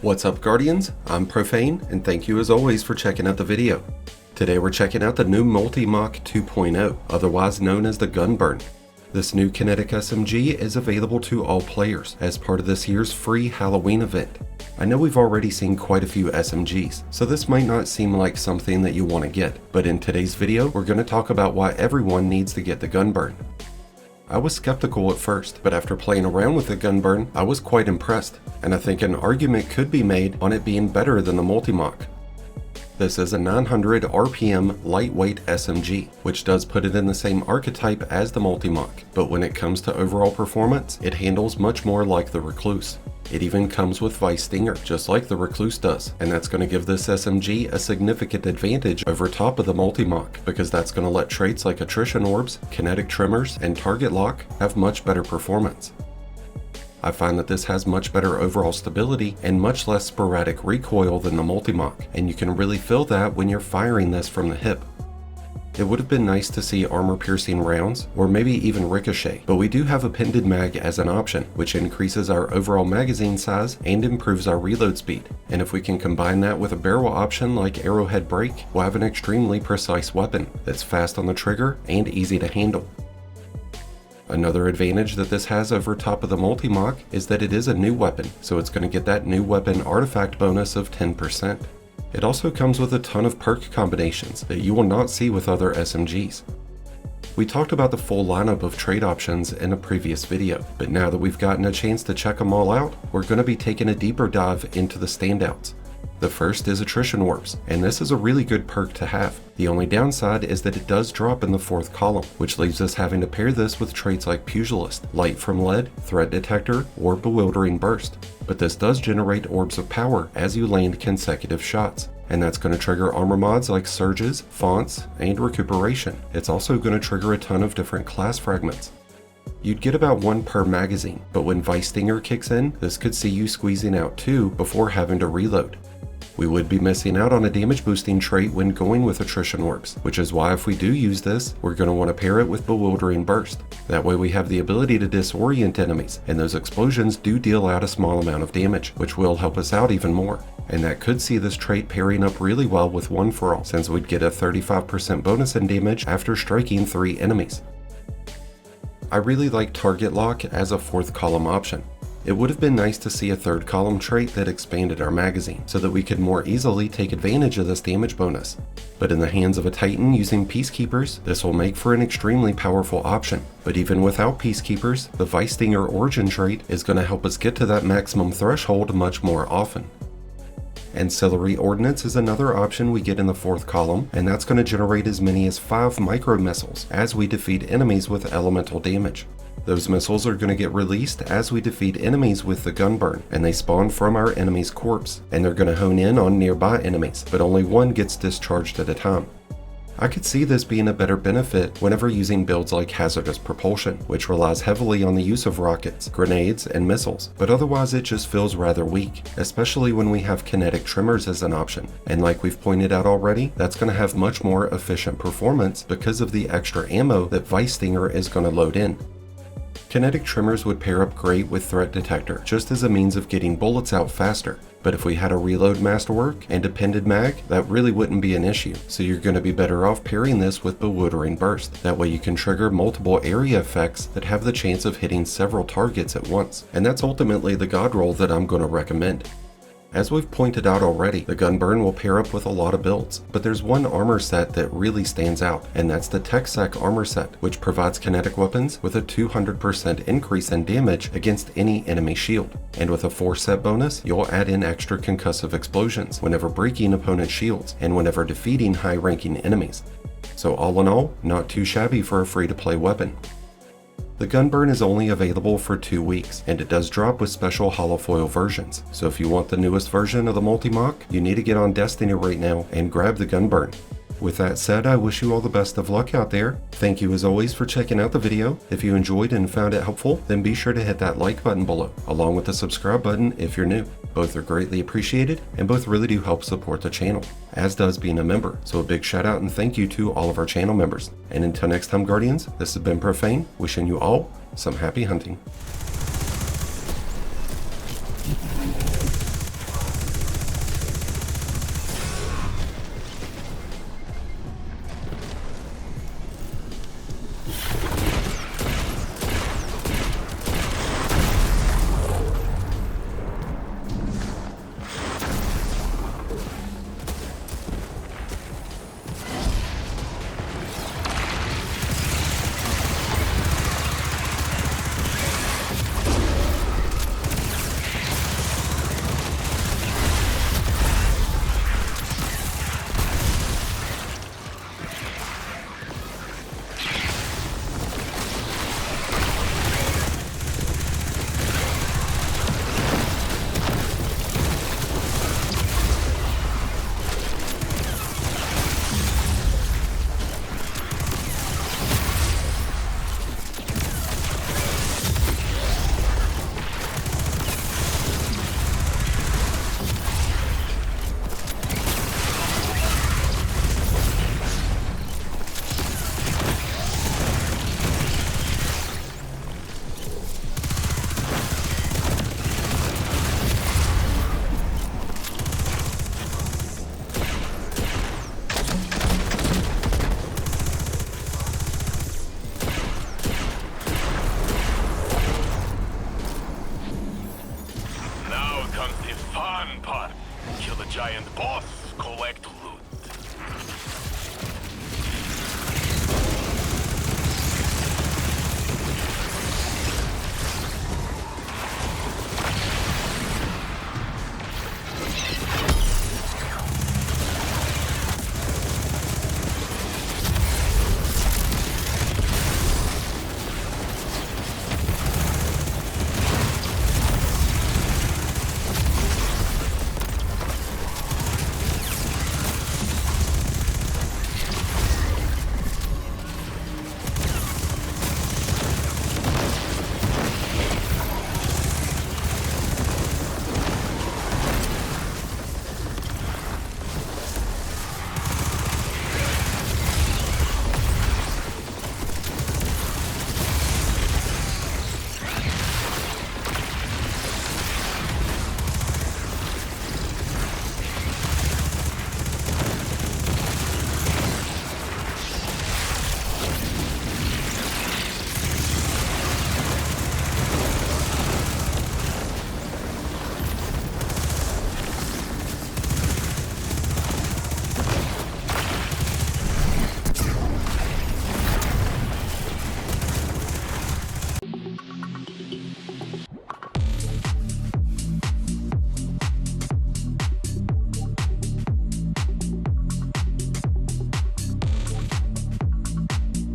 What's up, Guardians? I'm Profane, and thank you as always for checking out the video. Today we're checking out the new MULTIMACH 2.0, otherwise known as the Gunburn. This new Kinetic SMG is available to all players as part of this year's free Halloween event. I know we've already seen quite a few SMGs, so this might not seem like something that you want to get, but in today's video we're going to talk about why everyone needs to get the Gunburn. I was skeptical at first, but after playing around with the Gunburn, I was quite impressed, and I think an argument could be made on it being better than the MULTIMACH. This is a 900 RPM lightweight SMG, which does put it in the same archetype as the MULTIMACH, but when it comes to overall performance, it handles much more like the Recluse. It even comes with Vice Stinger, just like the Recluse does, and that's going to give this SMG a significant advantage over top of the MULTIMACH, because that's going to let traits like Attrition Orbs, Kinetic Tremors, and Target Lock have much better performance. I find that this has much better overall stability and much less sporadic recoil than the MULTIMACH, and you can really feel that when you're firing this from the hip. It would have been nice to see armor-piercing rounds, or maybe even ricochet, but we do have a pended mag as an option, which increases our overall magazine size and improves our reload speed. And if we can combine that with a barrel option like arrowhead break, we'll have an extremely precise weapon that's fast on the trigger and easy to handle. Another advantage that this has over top of the MULTIMACH is that it is a new weapon, so it's going to get that new weapon artifact bonus of 10%. It also comes with a ton of perk combinations that you will not see with other SMGs. We talked about the full lineup of trade options in a previous video, but now that we've gotten a chance to check them all out, we're going to be taking a deeper dive into the standouts. The first is Attrition Orbs, and this is a really good perk to have. The only downside is that it does drop in the fourth column, which leaves us having to pair this with traits like Pugilist, Light from Lead, Threat Detector, or Bewildering Burst. But this does generate orbs of power as you land consecutive shots, and that's going to trigger armor mods like Surges, Fonts, and Recuperation. It's also going to trigger a ton of different class fragments. You'd get about one per magazine, but when Vice Stinger kicks in, this could see you squeezing out two before having to reload. We would be missing out on a damage boosting trait when going with Attrition Orbs, which is why if we do use this, we're going to want to pair it with Bewildering Burst. That way we have the ability to disorient enemies, and those explosions do deal out a small amount of damage, which will help us out even more. And that could see this trait pairing up really well with One for All, since we'd get a 35% bonus in damage after striking 3 enemies. I really like Target Lock as a fourth column option. It would have been nice to see a third column trait that expanded our magazine, so that we could more easily take advantage of this damage bonus. But in the hands of a Titan using Peacekeepers, this will make for an extremely powerful option. But even without Peacekeepers, the Vice Stinger origin trait is going to help us get to that maximum threshold much more often. Ancillary Ordinance is another option we get in the fourth column, and that's going to generate as many as 5 micro missiles as we defeat enemies with elemental damage. Those missiles are going to get released as we defeat enemies with the Gunburn, and they spawn from our enemy's corpse, and they're going to hone in on nearby enemies, but only one gets discharged at a time. I could see this being a better benefit whenever using builds like Hazardous Propulsion, which relies heavily on the use of rockets, grenades, and missiles, but otherwise it just feels rather weak, especially when we have Kinetic Tremors as an option, and like we've pointed out already, that's going to have much more efficient performance because of the extra ammo that Vice Stinger is going to load in. Kinetic Tremors would pair up great with Threat Detector, just as a means of getting bullets out faster. But if we had a reload masterwork and a pended mag, that really wouldn't be an issue, so you're going to be better off pairing this with Bewildering Burst. That way you can trigger multiple area effects that have the chance of hitting several targets at once, and that's ultimately the god roll that I'm going to recommend. As we've pointed out already, the Gunburn will pair up with a lot of builds, but there's one armor set that really stands out, and that's the TechSec armor set, which provides kinetic weapons with a 200% increase in damage against any enemy shield. And with a 4-set bonus, you'll add in extra concussive explosions whenever breaking opponent shields and whenever defeating high-ranking enemies. So all in all, not too shabby for a free-to-play weapon. The Gunburn is only available for 2 weeks, and it does drop with special holofoil versions, so if you want the newest version of the MULTIMACH, you need to get on Destiny right now and grab the Gunburn. With that said, I wish you all the best of luck out there. Thank you as always for checking out the video. If you enjoyed and found it helpful, then be sure to hit that like button below, along with the subscribe button if you're new. Both are greatly appreciated, and both really do help support the channel, as does being a member. So a big shout out and thank you to all of our channel members. And until next time, Guardians, this has been Profane, wishing you all some happy hunting. comes the fun part. Kill the giant boss, collect